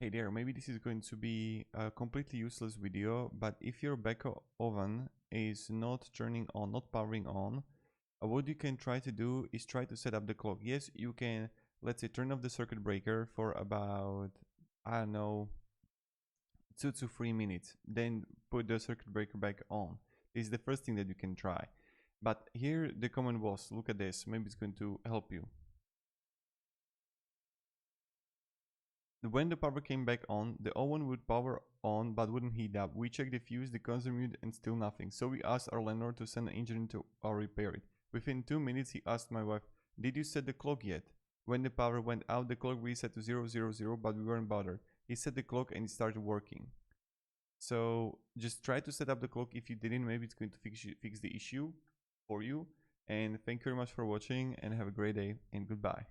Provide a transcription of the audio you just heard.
Hey there, maybe this is going to be a completely useless video, but if your Beko oven is not turning on, not powering on, what you can try to do is try to set up the clock. Yes, you can, let's say, turn off the circuit breaker for about, I don't know, 2 to 3 minutes. Then put the circuit breaker back on. This is the first thing that you can try. But here the comment was, look at this, maybe it's going to help you. When the power came back on, the oven would power on but wouldn't heat up. We checked the fuse, the consumer unit, and still nothing. So we asked our landlord to send an engineer to repair it. Within 2 minutes he asked my wife, "Did you set the clock yet?" When the power went out, the clock reset to 000, but we weren't bothered. He set the clock and it started working. So just try to set up the clock. If you didn't, maybe it's going to fix the issue for you. And thank you very much for watching and have a great day and goodbye.